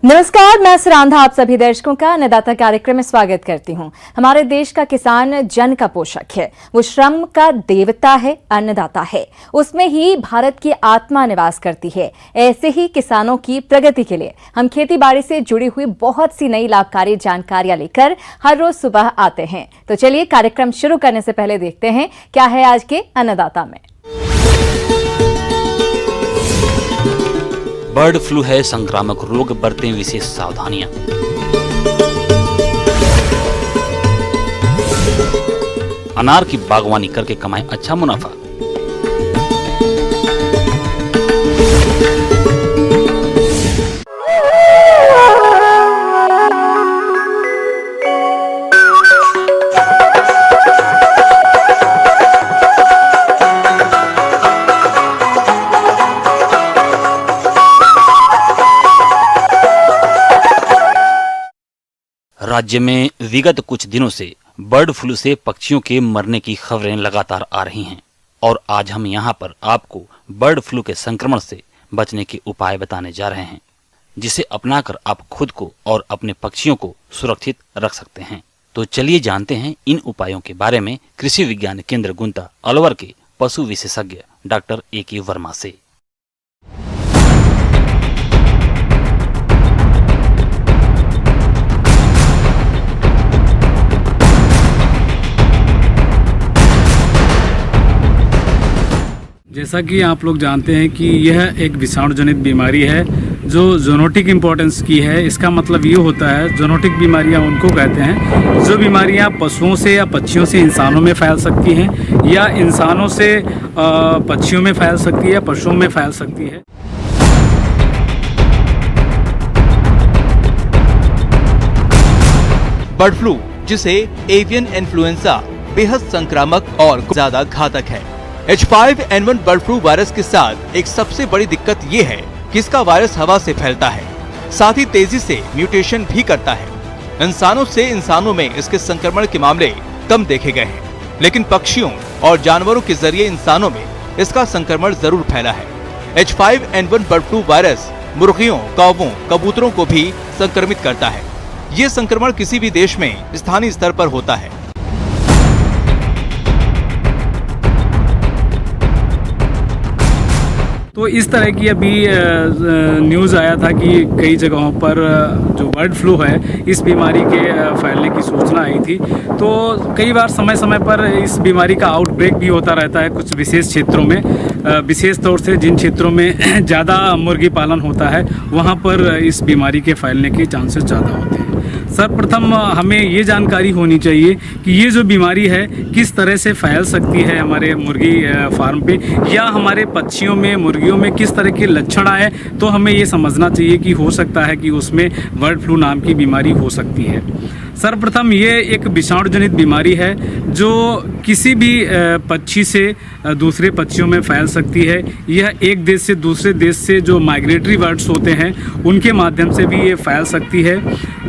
नमस्कार, मैं सुरांधा आप सभी दर्शकों का अन्नदाता कार्यक्रम में स्वागत करती हूं। हमारे देश का किसान जन का पोषक है, वो श्रम का देवता है, अन्नदाता है। उसमें ही भारत की आत्मा निवास करती है। ऐसे ही किसानों की प्रगति के लिए हम खेती बाड़ी से जुड़ी हुई बहुत सी नई लाभकारी जानकारियां लेकर हर रोज सुबह आते हैं। तो चलिए कार्यक्रम शुरू करने से पहले देखते हैं क्या है आज के अन्नदाता में। बर्ड फ्लू है संक्रामक रोग, बरतें विशेष सावधानियां। अनार की बागवानी करके कमाएं अच्छा मुनाफा। राज्य में विगत कुछ दिनों से बर्ड फ्लू से पक्षियों के मरने की खबरें लगातार आ रही हैं और आज हम यहाँ पर आपको बर्ड फ्लू के संक्रमण से बचने के उपाय बताने जा रहे हैं, जिसे अपनाकर आप खुद को और अपने पक्षियों को सुरक्षित रख सकते हैं। तो चलिए जानते हैं इन उपायों के बारे में कृषि विज्ञान केंद्र गुंता अलवर के पशु विशेषज्ञ डॉक्टर A.K. वर्मा से। जैसा कि आप लोग जानते हैं कि यह एक विषाणु जनित बीमारी है जो ज़ूनोटिक इम्पोर्टेंस की है। इसका मतलब ये होता है, ज़ूनोटिक बीमारियां उनको कहते हैं जो बीमारियां पशुओं से या पक्षियों से इंसानों में फैल सकती हैं या इंसानों से पक्षियों में फैल सकती है या पशुओं में फैल सकती है। बर्ड फ्लू, जिसे एवियन इन्फ्लुएंजा, बेहद संक्रामक और ज्यादा घातक है। H5N1 बर्ड फ्लू वायरस के साथ एक सबसे बड़ी दिक्कत ये है कि इसका वायरस हवा से फैलता है, साथ ही तेजी से म्यूटेशन भी करता है। इंसानों से इंसानों में इसके संक्रमण के मामले कम देखे गए हैं, लेकिन पक्षियों और जानवरों के जरिए इंसानों में इसका संक्रमण जरूर फैला है। H5N1 बर्ड फ्लू वायरस मुर्गियों, कौवों, कबूतरों को भी संक्रमित करता है। ये संक्रमण किसी भी देश में स्थानीय स्तर पर होता है। तो इस तरह की अभी न्यूज़ आया था कि कई जगहों पर जो बर्ड फ्लू है इस बीमारी के फैलने की सूचना आई थी। तो कई बार समय समय पर इस बीमारी का आउटब्रेक भी होता रहता है कुछ विशेष क्षेत्रों में, विशेष तौर से जिन क्षेत्रों में ज़्यादा मुर्गी पालन होता है वहाँ पर इस बीमारी के फैलने के चांसेस ज़्यादा होते हैं। सर्वप्रथम हमें ये जानकारी होनी चाहिए कि ये जो बीमारी है किस तरह से फैल सकती है हमारे मुर्गी फार्म पे या हमारे पक्षियों में, मुर्गियों में किस तरह के लक्षण आए, तो हमें ये समझना चाहिए कि हो सकता है कि उसमें बर्ड फ्लू नाम की बीमारी हो सकती है। सर्वप्रथम ये एक विषाणु जनित बीमारी है जो किसी भी पक्षी से दूसरे पक्षियों में फैल सकती है। यह एक देश से दूसरे देश से जो माइग्रेटरी बर्ड्स होते हैं उनके माध्यम से भी ये फैल सकती है।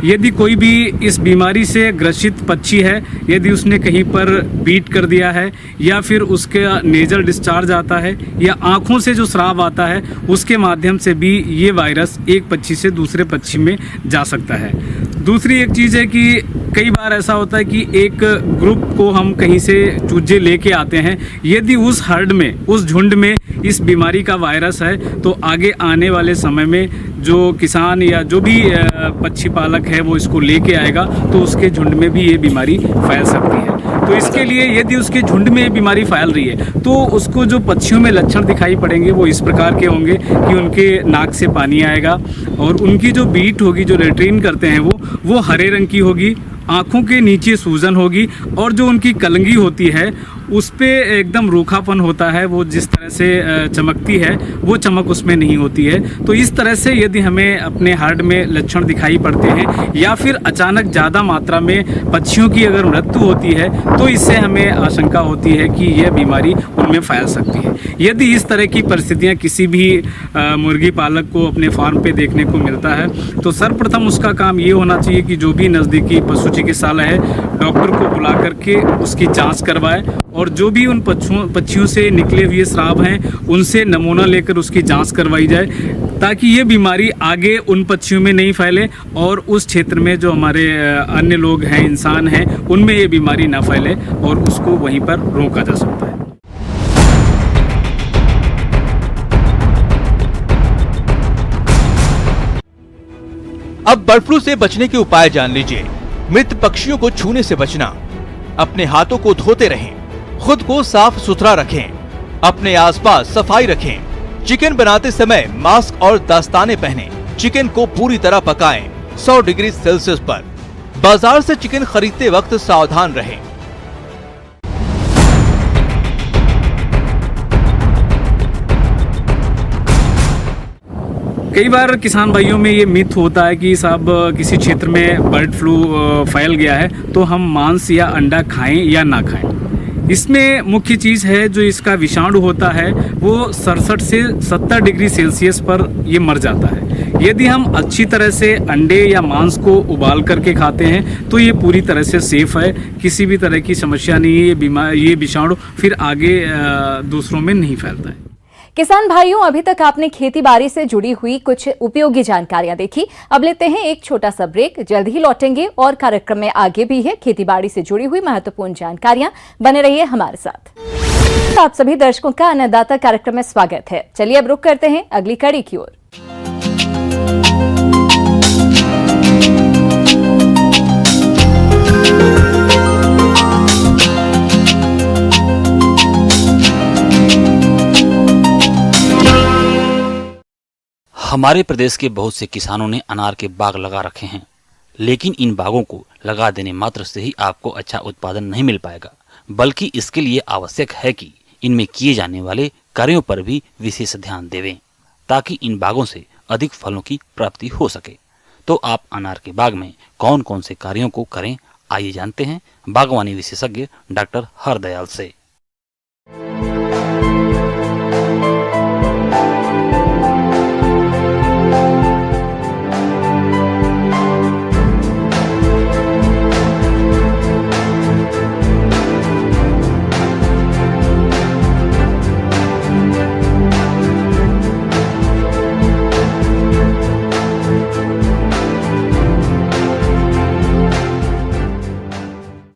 यदि कोई भी इस बीमारी से ग्रसित पक्षी है, यदि उसने कहीं पर बीट कर दिया है या फिर उसके नेजल डिस्चार्ज आता है या आँखों से जो स्राव आता है उसके माध्यम से भी ये वायरस एक पक्षी से दूसरे पक्षी में जा सकता है। दूसरी एक चीज़ है कि कई बार ऐसा होता है कि एक ग्रुप को हम कहीं से चूजे लेके आते हैं, यदि उस हर्ड में, उस झुंड में इस बीमारी का वायरस है तो आगे आने वाले समय में जो किसान या जो भी पक्षी पालक है वो इसको लेके आएगा तो उसके झुंड में भी ये बीमारी फैल सकती है। तो इसके लिए यदि उसके झुंड में ये बीमारी फैल रही है तो उसको जो पक्षियों में लक्षण दिखाई पड़ेंगे वो इस प्रकार के होंगे कि उनके नाक से पानी आएगा और उनकी जो बीट होगी, जो लेट्रिन करते हैं वो हरे रंग की होगी, आँखों के नीचे सूजन होगी और जो उनकी कलंगी होती है उस पे एकदम रूखापन होता है, वो जिस तरह से चमकती है वो चमक उसमें नहीं होती है। तो इस तरह से यदि हमें अपने हर्ड में लक्षण दिखाई पड़ते हैं या फिर अचानक ज़्यादा मात्रा में पक्षियों की अगर मृत्यु होती है तो इससे हमें आशंका होती है कि यह बीमारी उनमें फैल सकती है। यदि इस तरह की परिस्थितियाँ किसी भी मुर्गी पालक को अपने फार्म पे देखने को मिलता है तो सर्वप्रथम उसका काम ये होना चाहिए कि जो भी नज़दीकी पशु चिकित्सालय है डॉक्टर को बुला करके उसकी जाँच करवाए और जो भी उन पक्षियों से निकले हुए स्राव हैं उनसे नमूना लेकर उसकी जांच करवाई जाए, ताकि ये बीमारी आगे उन पक्षियों में नहीं फैले और उस क्षेत्र में जो हमारे अन्य लोग हैं, इंसान हैं, उनमें ये बीमारी ना फैले और उसको वहीं पर रोका जा सकता है। अब बर्ड फ्लू से बचने के उपाय जान लीजिए। मृत पक्षियों को छूने से बचना, अपने हाथों को धोते रहें, खुद को साफ सुथरा रखें, अपने आसपास सफाई रखें, चिकन बनाते समय मास्क और दस्ताने पहनें, चिकन को पूरी तरह पकाएं 100 डिग्री सेल्सियस पर। बाजार से चिकन खरीदते वक्त सावधान रहें। कई बार किसान भाइयों में ये मिथ होता है कि साहब किसी क्षेत्र में बर्ड फ्लू फैल गया है तो हम मांस या अंडा खाएं या ना खाएं। इसमें मुख्य चीज़ है जो इसका विषाणु होता है वो 67 से 70 डिग्री सेल्सियस पर ये मर जाता है। यदि हम अच्छी तरह से अंडे या मांस को उबाल करके खाते हैं तो ये पूरी तरह से सेफ है, किसी भी तरह की समस्या नहीं है। ये विषाणु फिर आगे दूसरों में नहीं फैलता है। किसान भाइयों, अभी तक आपने खेती बाड़ी से जुड़ी हुई कुछ उपयोगी जानकारियां देखी। अब लेते हैं एक छोटा सा ब्रेक, जल्द ही लौटेंगे और कार्यक्रम में आगे भी है खेती बाड़ी से जुड़ी हुई महत्वपूर्ण जानकारियां। बने रहिए हमारे साथ। आप सभी दर्शकों का अन्नदाता कार्यक्रम में स्वागत है। चलिए अब रुक करते हैं अगली कड़ी की ओर। हमारे प्रदेश के बहुत से किसानों ने अनार के बाग लगा रखे हैं, लेकिन इन बागों को लगा देने मात्र से ही आपको अच्छा उत्पादन नहीं मिल पाएगा, बल्कि इसके लिए आवश्यक है कि इनमें किए जाने वाले कार्यों पर भी विशेष ध्यान देवें, ताकि इन बागों से अधिक फलों की प्राप्ति हो सके। तो आप अनार के बाग में कौन कौन से कार्यों को करें, आइए जानते हैं बागवानी विशेषज्ञ डॉक्टर हरदयाल से।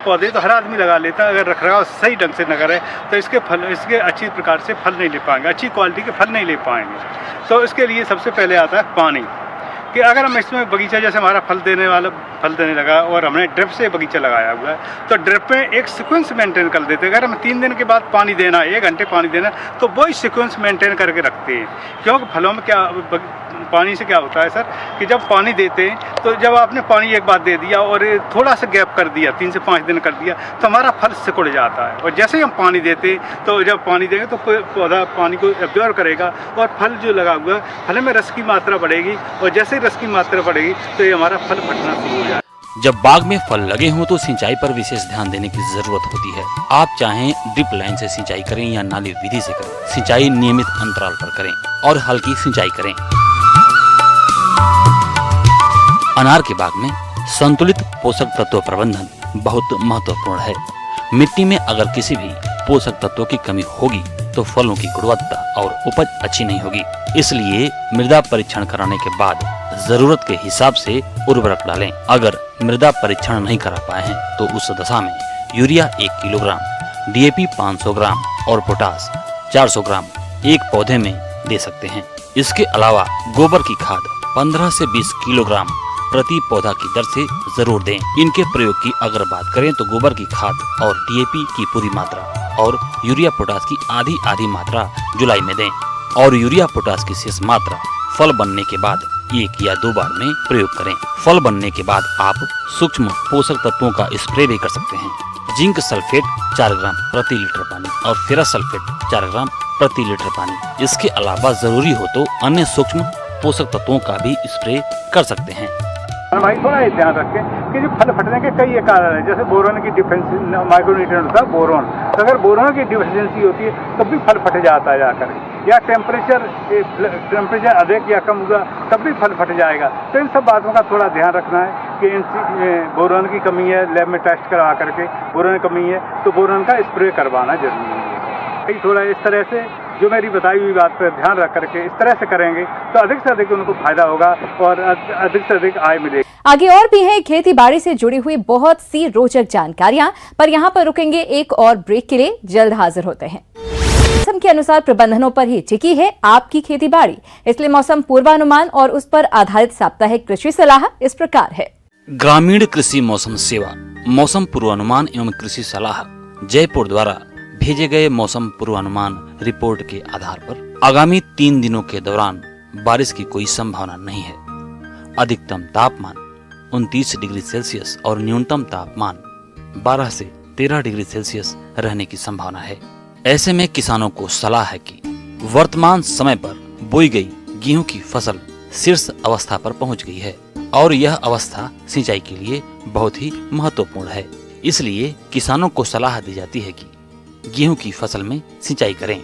पौधे तो हर आदमी लगा लेता है, अगर रखरखाव सही ढंग से न करे तो इसके अच्छी प्रकार से फल नहीं ले पाएंगे, अच्छी क्वालिटी के फल नहीं ले पाएंगे। तो इसके लिए सबसे पहले आता है पानी, कि अगर हम इसमें बगीचा, जैसे हमारा फल देने लगा और हमने ड्रिप से बगीचा लगाया हुआ है, तो ड्रिप में एक सीक्वेंस मेंटेन कर देते हैं। अगर हम 3 दिन के बाद पानी देना, 1 घंटे पानी देना, तो वही सीक्वेंस मेंटेन करके रखते हैं। क्योंकि फलों में क्या पानी से क्या होता है सर, कि जब पानी देते हैं तो जब आपने पानी एक बार दे दिया और थोड़ा सा गैप कर दिया, 3 से 5 दिन कर दिया, तो हमारा फल सिकुड़ जाता है। और जैसे ही हम पानी देते हैं तो जब पानी देंगे तो पौधा पानी को एब्जॉर्व करेगा और फल जो लगा हुआ है, फल में रस की मात्रा बढ़ेगी, और जैसे ही रस की मात्रा बढ़ेगी तो ये हमारा फल फटना शुरू हो जाएगा। जब बाग में फल लगे हों तो सिंचाई पर विशेष ध्यान देने की जरूरत होती है। आप चाहें ड्रिप लाइन से सिंचाई करें या नाली विधि से करें, सिंचाई नियमित अंतराल पर करें और हल्की सिंचाई करें। अनार के बाग में संतुलित पोषक तत्व प्रबंधन बहुत महत्वपूर्ण है। मिट्टी में अगर किसी भी पोषक तत्वों की कमी होगी तो फलों की गुणवत्ता और उपज अच्छी नहीं होगी। इसलिए मृदा परीक्षण कराने के बाद जरूरत के हिसाब से उर्वरक डालें। अगर मृदा परीक्षण नहीं करा पाए हैं तो उस दशा में यूरिया 1 किलोग्राम, DAP 500 ग्राम और पोटास 400 ग्राम एक पौधे में दे सकते हैं। इसके अलावा गोबर की खाद 15 से 20 किलोग्राम प्रति पौधा की दर से जरूर दें। इनके प्रयोग की अगर बात करें तो गोबर की खाद और DAP की पूरी मात्रा और यूरिया पोटास की आधी मात्रा जुलाई में दें, और यूरिया पोटास की शेष मात्रा फल बनने के बाद 1 या 2 बार में प्रयोग करें। फल बनने के बाद आप सूक्ष्म पोषक तत्वों का स्प्रे भी कर सकते हैं। जिंक सल्फेट 4 ग्राम प्रति लीटर पानी और फेरस सल्फेट 4 ग्राम प्रति लीटर पानी। इसके अलावा जरूरी हो तो अन्य सूक्ष्म पोषक तत्वों का भी स्प्रे कर सकते हैं। भाई थोड़ा ये ध्यान रखें कि जो फल फटने के कई कारण है, जैसे बोरोन की डिफिशिएंसी, माइक्रोन्यूट्रिएंट होता है बोरोन, तो अगर बोरोन की डिफिशिएंसी होती है तब भी फल फट जाता है जाकर, या टेम्परेचर अधिक या कम हुआ तब भी फल फट जाएगा। तो इन सब बातों का थोड़ा ध्यान रखना है। कि बोरॉन की कमी है, लैब में टेस्ट करवा करके बोरॉन की कमी है तो बोरॉन का स्प्रे करवाना जरूरी है। कहीं थोड़ा इस तरह से जो मेरी बताई हुई बात पर ध्यान रख करके इस तरह से करेंगे तो अधिक से अधिक उनको फायदा होगा और अधिक से अधिक आय मिलेगी। आगे और भी है खेती बाड़ी से जुड़ी हुई बहुत सी रोचक जानकारियां, पर यहाँ पर रुकेंगे एक और ब्रेक के लिए। जल्द हाजिर होते हैं। मौसम के अनुसार प्रबंधनों पर ही टिकी है आपकी खेती बाड़ी, इसलिए मौसम पूर्वानुमान और उस पर आधारित साप्ताहिक कृषि सलाह इस प्रकार है। ग्रामीण कृषि मौसम सेवा मौसम पूर्वानुमान एवं कृषि सलाह जयपुर द्वारा भेजे गए मौसम पूर्वानुमान रिपोर्ट के आधार पर आगामी 3 दिनों के दौरान बारिश की कोई संभावना नहीं है। अधिकतम तापमान 29 डिग्री सेल्सियस और न्यूनतम तापमान 12 से 13 डिग्री सेल्सियस रहने की संभावना है। ऐसे में किसानों को सलाह है कि वर्तमान समय पर बोई गई गेहूं की फसल शीर्ष अवस्था पर पहुंच गई है और यह अवस्था सिंचाई के लिए बहुत ही महत्वपूर्ण है। इसलिए किसानों को सलाह दी जाती है कि गेहूं की फसल में सिंचाई करें।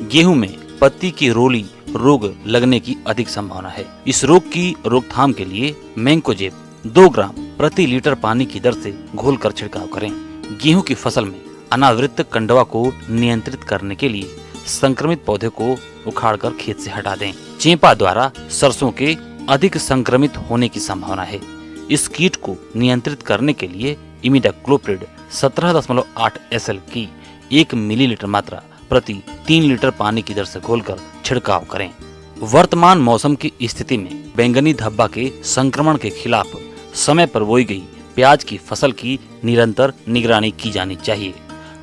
गेहूं में पत्ती की रोली रोग लगने की अधिक संभावना है। इस रोग की रोकथाम के लिए मैंकोजेब 2 ग्राम प्रति लीटर पानी की दर से घोलकर छिड़काव करें। गेहूं की फसल में अनावृत कंडवा को नियंत्रित करने के लिए संक्रमित पौधे को उखाड़कर खेत से हटा दें। चेपा द्वारा सरसों के अधिक संक्रमित होने की संभावना है। इस कीट को नियंत्रित करने के लिए इमिडाक्लोप्रिड 17.8 SL की 1 मिलीलीटर मात्रा प्रति 3 लीटर पानी की दर से घोलकर छिड़काव करें। वर्तमान मौसम की स्थिति में बैंगनी धब्बा के संक्रमण के खिलाफ समय पर बोई गई प्याज की फसल की निरंतर निगरानी की जानी चाहिए।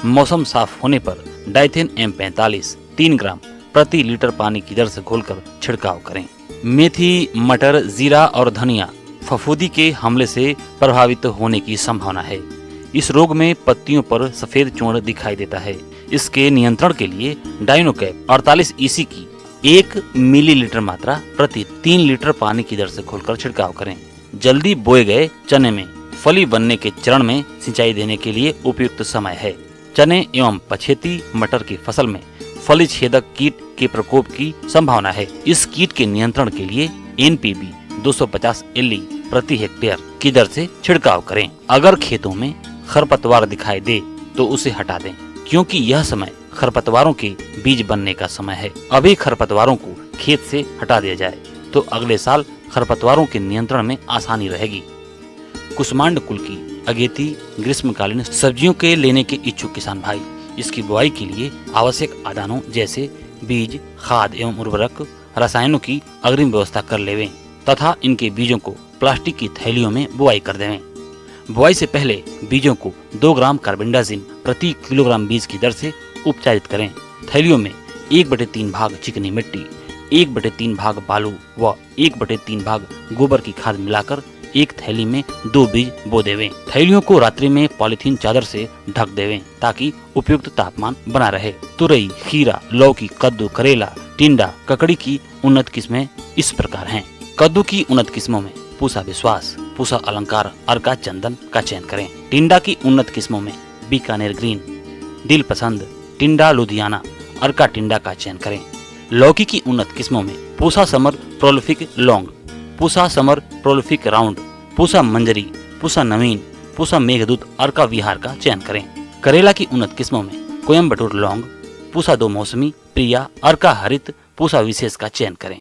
मौसम साफ होने पर डाइथेन M45 3 ग्राम प्रति लीटर पानी की दर से घोलकर छिड़काव करें। मेथी, मटर, जीरा और धनिया फफूंदी के हमले से प्रभावित होने की संभावना है। इस रोग में पत्तियों पर सफेद चूर्ण दिखाई देता है। इसके नियंत्रण के लिए डाइनोकैप 48 EC की 1 मिलीलीटर मात्रा प्रति 3 लीटर पानी की दर से घोलकर छिड़काव करें। जल्दी बोए गए चने में फली बनने के चरण में सिंचाई देने के लिए उपयुक्त समय है। चने एवं पछेती मटर की फसल में फली छेदक कीट के प्रकोप की संभावना है। इस कीट के नियंत्रण के लिए NPB 250 LE प्रति हेक्टेयर की दर से छिड़काव करें। अगर खेतों में खरपतवार दिखाई दे तो उसे हटा दें, क्योंकि यह समय खरपतवारों के बीज बनने का समय है। अभी खरपतवारों को खेत से हटा दिया जाए तो अगले साल खरपतवारों के नियंत्रण में आसानी रहेगी। कुसमांड कुल की अगेती ग्रीष्मकालीन सब्जियों के लेने के इच्छुक किसान भाई इसकी बुआई के लिए आवश्यक आदानों जैसे बीज, खाद एवं उर्वरक, रसायनों की अग्रिम व्यवस्था कर लेवें तथा इनके बीजों को प्लास्टिक की थैलियों में बुआई कर देवें। बुआई से पहले बीजों को 2 ग्राम कार्बेंडाजिम प्रति किलोग्राम बीज की दर से उपचारित करें। थैलियों में 1/3 भाग चिकनी मिट्टी, 1/3 भाग बालू व 1/3 भाग गोबर की खाद मिलाकर एक थैली में 2 बीज बो देवें। थैलियों को रात्रि में पॉलीथीन चादर से ढक देवें ताकि उपयुक्त तापमान बना रहे। तुरई, खीरा, लौकी, कद्दू, करेला, टिंडा, ककड़ी की उन्नत किस्में इस प्रकार हैं। कद्दू की उन्नत किस्मों में पूसा विश्वास, पूसा अलंकार, अर्का चंदन का चयन करें। टिंडा की उन्नत किस्मों में बीकानेर ग्रीन, दिल पसंद, टिंडा लुधियाना, अर्का टिंडा का चयन करें। लौकी की उन्नत किस्मों में Pusa summer prolific long, Pusa summer prolific round, Pusa Manjari, Pusa Naveen, Pusa Meghdoot, Arka Vihar का चयन करें। करेला की उन्नत किस्मों में कोयम्बटूर लौंग, पूसा 2 मौसमी, प्रिया, अर्का हरित, पूसा विशेष का चयन करें।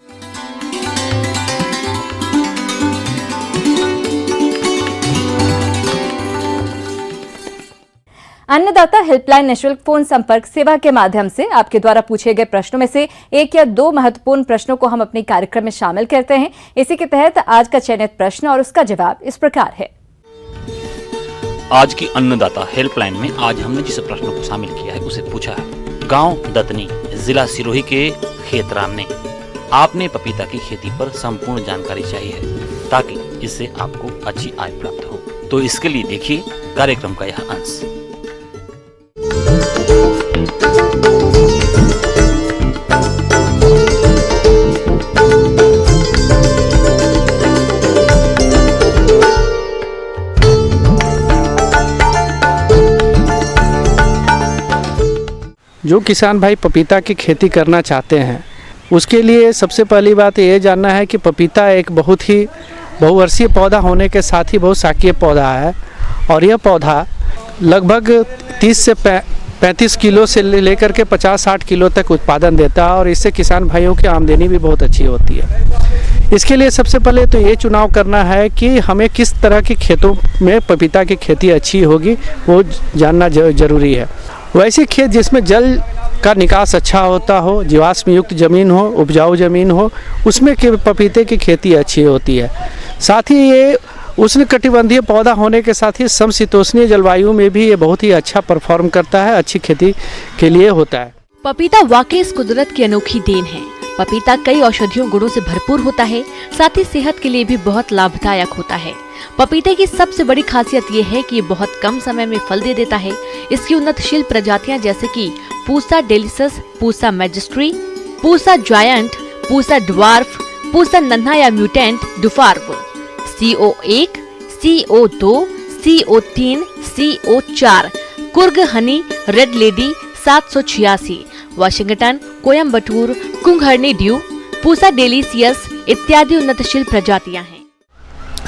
अन्नदाता हेल्पलाइन निःशुल्क फोन संपर्क सेवा के माध्यम से आपके द्वारा पूछे गए प्रश्नों में से 1 या 2 महत्वपूर्ण प्रश्नों को हम अपने कार्यक्रम में शामिल करते हैं। इसी के तहत आज का चयनित प्रश्न और उसका जवाब इस प्रकार है। आज की अन्नदाता हेल्पलाइन में आज हमने जिस प्रश्न को शामिल किया है उसे पूछा है गांव दतनी, जिला सिरोही के खेतराम ने। आपने पपीता की खेती पर संपूर्ण जानकारी चाहिए है ताकि इससे आपको अच्छी आय प्राप्त हो। तो इसके लिए देखिए कार्यक्रम का यह अंश। जो किसान भाई पपीता की खेती करना चाहते हैं उसके लिए सबसे पहली बात ये जानना है कि पपीता एक बहुत ही बहुवर्षीय पौधा होने के साथ ही बहुशाखीय पौधा है और यह पौधा लगभग 30 से 35 किलो से लेकर के 50-60 किलो तक उत्पादन देता है और इससे किसान भाइयों की आमदनी भी बहुत अच्छी होती है। इसके लिए सबसे पहले तो ये चुनाव करना है कि हमें किस तरह के खेतों में पपीता की खेती अच्छी होगी, वो जानना जरूरी है। वैसे खेत जिसमें जल का निकास अच्छा होता हो, जीवाश्म युक्त ज़मीन हो, उपजाऊ ज़मीन हो, उसमें के पपीते की खेती अच्छी होती है। साथ ही ये उष्णकटिबंधीय पौधा होने के साथ ही समशीतोष्णीय जलवायु में भी ये बहुत ही अच्छा परफॉर्म करता है, अच्छी खेती के लिए होता है। पपीता वाकई इस कुदरत की अनोखी देन है। पपीता कई औषधियों गुणों से भरपूर होता है, साथ ही सेहत के लिए भी बहुत लाभदायक होता है। पपीते की सबसे बड़ी खासियत ये है कि ये बहुत कम समय में फल दे देता है। इसकी उन्नतशील प्रजातियां जैसे कि Pusa delicious, Pusa majesty, Pusa giant, Pusa dwarf, Pusa Nanha या म्यूटेंट डुफार्व, CO1, CO2, CO3, CO4, Coorg honey, red lady 786, Washington, Coimbatore, कुंगहर्नी ड्यू, पूसा डेलिसियस इत्यादि उन्नतशील प्रजातियां हैं।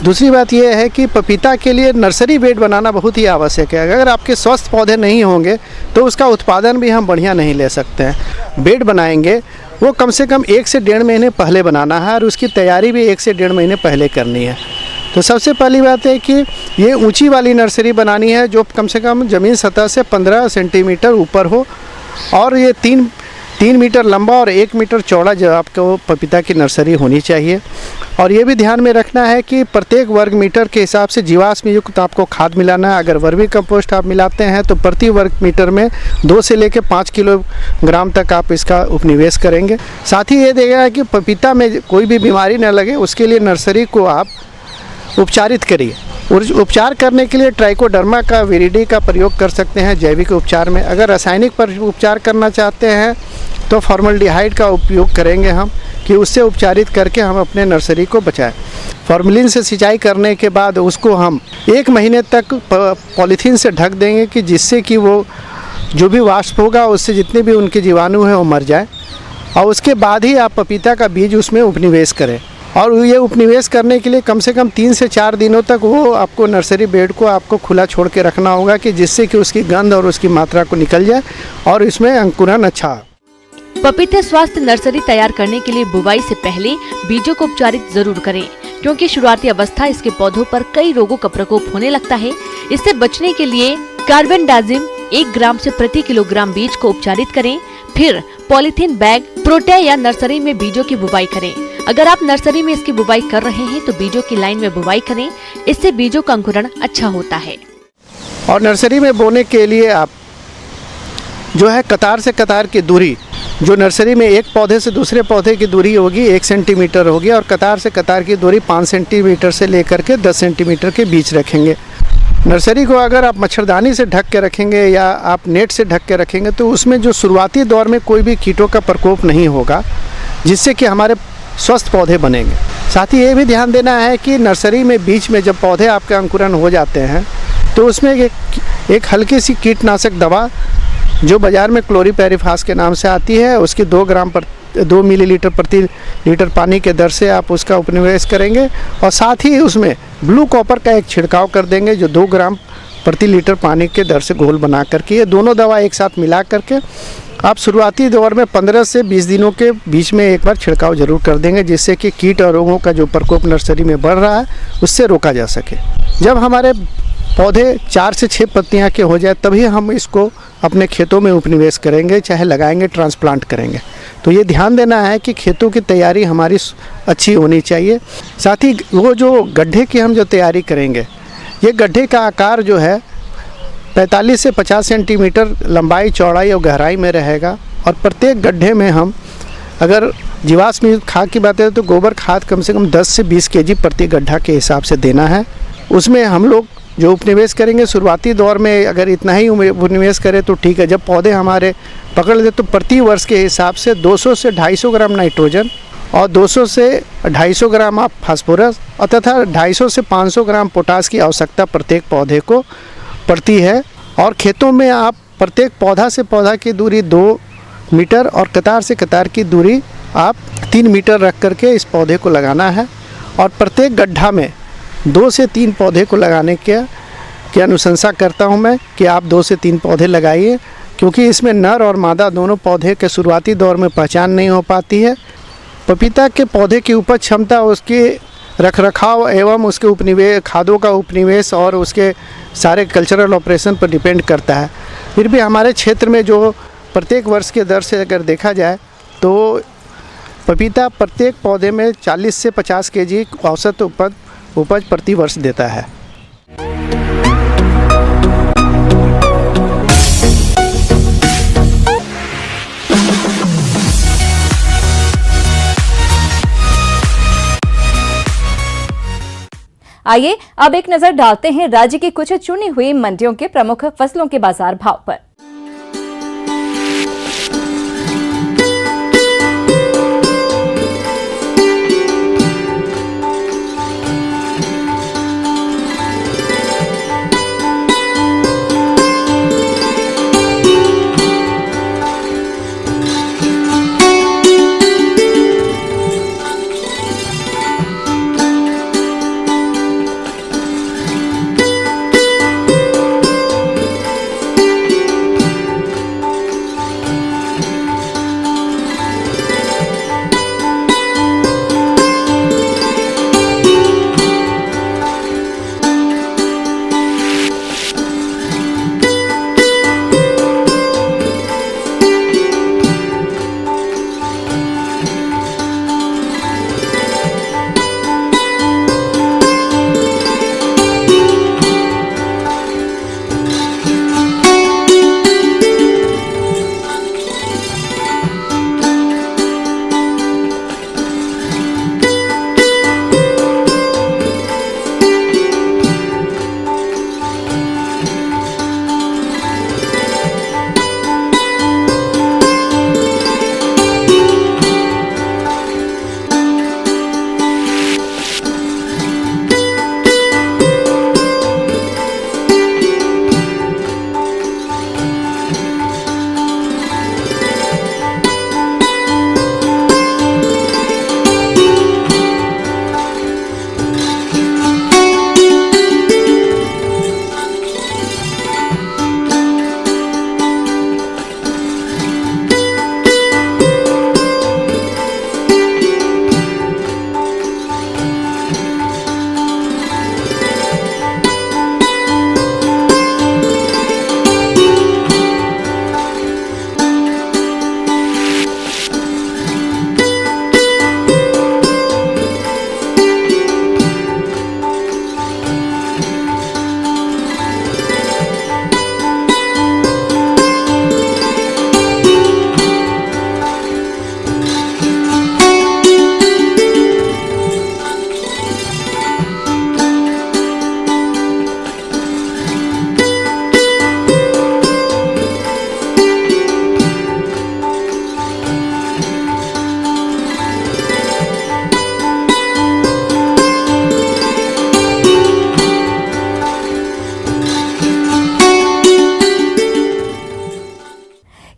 दूसरी बात यह है कि पपीता के लिए नर्सरी बेड बनाना बहुत ही आवश्यक है। अगर आपके स्वस्थ पौधे नहीं होंगे तो उसका उत्पादन भी हम बढ़िया नहीं ले सकते हैं। बेड बनाएंगे वो कम से कम 1 से 1.5 महीने पहले बनाना है और उसकी तैयारी भी 1 से 1.5 महीने पहले करनी है। तो सबसे पहली बात है कि ये ऊंची वाली नर्सरी बनानी है जो कम से कम ज़मीन सतह से 15 सेंटीमीटर ऊपर हो और ये 3 मीटर लंबा और 1 मीटर चौड़ा जो आपको पपीता की नर्सरी होनी चाहिए। और ये भी ध्यान में रखना है कि प्रत्येक वर्ग मीटर के हिसाब से जीवाश्म युक्त आपको खाद मिलाना है। अगर वर्मी कंपोस्ट आप मिलाते हैं तो प्रति वर्ग मीटर में 2 से लेकर 5 किलोग्राम तक आप इसका उपनिवेश करेंगे। साथ ही ये देगा कि पपीता में कोई भी बीमारी न लगे, उसके लिए नर्सरी को आप उपचारित करिए। और उपचार करने के लिए ट्राइकोडर्मा का विरिडी का प्रयोग कर सकते हैं जैविक उपचार में। अगर रासायनिक पर उपचार करना चाहते हैं तो फॉर्मल्डिहाइड का उपयोग करेंगे हम, कि उससे उपचारित करके हम अपने नर्सरी को बचाएं। फॉर्मेलिन से सिंचाई करने के बाद उसको हम 1 महीने तक पॉलीथीन से ढक देंगे कि जिससे कि वो जो भी वाष्प होगा उससे जितने भी उनके जीवाणु हैं वो मर जाए। और उसके बाद ही आप पपीता का बीज उसमें उपनिवेश करें। और ये उपनिवेश करने के लिए कम से कम 3 से 4 दिनों तक वो आपको नर्सरी बेड को आपको खुला छोड़ के रखना होगा कि जिससे कि उसकी गंध और उसकी मात्रा को निकल जाए और इसमें अंकुरन अच्छा। पपीते स्वास्थ्य नर्सरी तैयार करने के लिए बुवाई से पहले बीजों को उपचारित जरूर करें, क्योंकि शुरुआती अवस्था इसके पौधों पर कई रोगों का प्रकोप होने लगता है। इससे बचने के लिए कार्बेंडाजिम 1 ग्राम से प्रति किलोग्राम बीज को उपचारित करें। फिर पॉलीथीन बैग, प्रोटे या नर्सरी में बीजों की बुवाई करें। अगर आप नर्सरी में इसकी बुवाई कर रहे हैं तो बीजों की लाइन में बुवाई करें, इससे बीजों का अंकुरण अच्छा होता है। और नर्सरी में बोने के लिए आप जो है कतार से कतार की दूरी, जो नर्सरी में एक पौधे से दूसरे पौधे की दूरी होगी 1 सेंटीमीटर होगी और कतार से कतार की दूरी 5 सेंटीमीटर से लेकर के 10 सेंटीमीटर के बीच रखेंगे। नर्सरी को अगर आप मच्छरदानी से ढक के रखेंगे या आप नेट से ढक के रखेंगे तो उसमें जो शुरुआती दौर में कोई भी कीटों का प्रकोप नहीं होगा, जिससे कि हमारे स्वस्थ पौधे बनेंगे। साथ ही ये भी ध्यान देना है कि नर्सरी में बीच में जब पौधे आपके अंकुरन हो जाते हैं तो उसमें एक हल्की सी कीटनाशक दवा जो बाज़ार में क्लोरीपैरिफास के नाम से आती है, उसकी 2 मिलीलीटर प्रति लीटर पानी के दर से आप उसका उपनिवेश करेंगे। और साथ ही उसमें ब्लू कॉपर का एक छिड़काव कर देंगे जो 2 ग्राम प्रति लीटर पानी के दर से घोल बना करके, ये दोनों दवा एक साथ मिला करके आप शुरुआती दौर में 15 से 20 दिनों के बीच में एक बार छिड़काव जरूर कर देंगे, जिससे कि कीट और रोगों का जो प्रकोप नर्सरी में बढ़ रहा है उससे रोका जा सके। जब हमारे पौधे 4 से 6 पत्तियां के हो जाए तभी हम इसको अपने खेतों में उपनिवेश करेंगे, चाहे लगाएंगे, ट्रांसप्लांट करेंगे। तो ये ध्यान देना है कि खेतों की तैयारी हमारी अच्छी होनी चाहिए। साथ ही वो जो गड्ढे की हम जो तैयारी करेंगे, ये गड्ढे का आकार जो है 45 से 50 सेंटीमीटर लंबाई, चौड़ाई और गहराई में रहेगा। और प्रत्येक गड्ढे में हम अगर जीवाश्म खाद की बात करें तो गोबर खाद कम से कम 10 से 20 केजी प्रति गड्ढा के हिसाब से देना है। उसमें हम लोग जो उपनिवेश करेंगे शुरुआती दौर में अगर इतना ही उपनिवेश करें तो ठीक है। जब पौधे हमारे पकड़ ले तो प्रति वर्ष के हिसाब से 200 से 250 ग्राम नाइट्रोजन और 200 से 250 ग्राम आप फास्फोरस और तथा 250 से 500 ग्राम पोटास की आवश्यकता प्रत्येक पौधे को पड़ती है। और खेतों में आप प्रत्येक पौधा से पौधा की दूरी 2 मीटर और कतार से कतार की दूरी आप 3 मीटर रख करके इस पौधे को लगाना है। और प्रत्येक गड्ढा में 2 से 3 पौधे को लगाने की अनुशंसा करता हूं मैं कि आप 2 से 3 पौधे लगाइए, क्योंकि इसमें नर और मादा दोनों पौधे के शुरुआती दौर में पहचान नहीं हो पाती है। पपीता के पौधे की उपज क्षमता उसके रखरखाव एवं उसके उपनिवेश, खादों का उपनिवेश और उसके सारे कल्चरल ऑपरेशन पर डिपेंड करता है। फिर भी हमारे क्षेत्र में जो प्रत्येक वर्ष के दर से अगर देखा जाए तो पपीता प्रत्येक पौधे में 40 से 50 केजी औसत उपज प्रति वर्ष देता है। आइए अब एक नजर डालते हैं राज्य की कुछ चुनी हुई मंडियों के प्रमुख फसलों के बाजार भाव पर।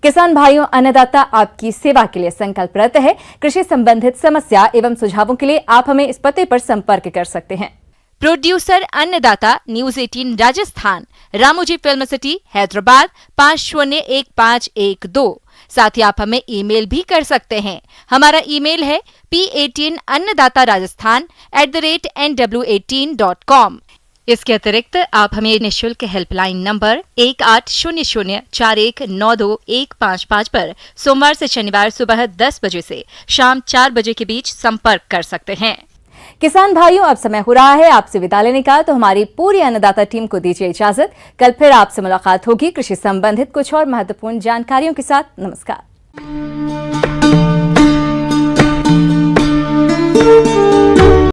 किसान भाइयों, अन्नदाता आपकी सेवा के लिए संकल्परत है। कृषि संबंधित समस्या एवं सुझावों के लिए आप हमें इस पते पर संपर्क कर सकते हैं। प्रोड्यूसर अन्नदाता, news 18 Rajasthan, Ramoji film city, Hyderabad 501512। साथ ही आप हमें ईमेल भी कर सकते हैं। हमारा ईमेल है p18annadatarajasthan@nw18.com। इसके अतिरिक्त आप हमें निःशुल्क हेल्पलाइन नंबर 180041921555 पर सोमवार से शनिवार सुबह 10 बजे से शाम 4 बजे के बीच संपर्क कर सकते हैं। किसान भाइयों, अब समय हो रहा है आपसे विदा लेने का, तो हमारी पूरी अन्नदाता टीम को दीजिए इजाजत। कल फिर आपसे मुलाकात होगी कृषि संबंधित कुछ और महत्वपूर्ण जानकारियों के साथ। नमस्कार।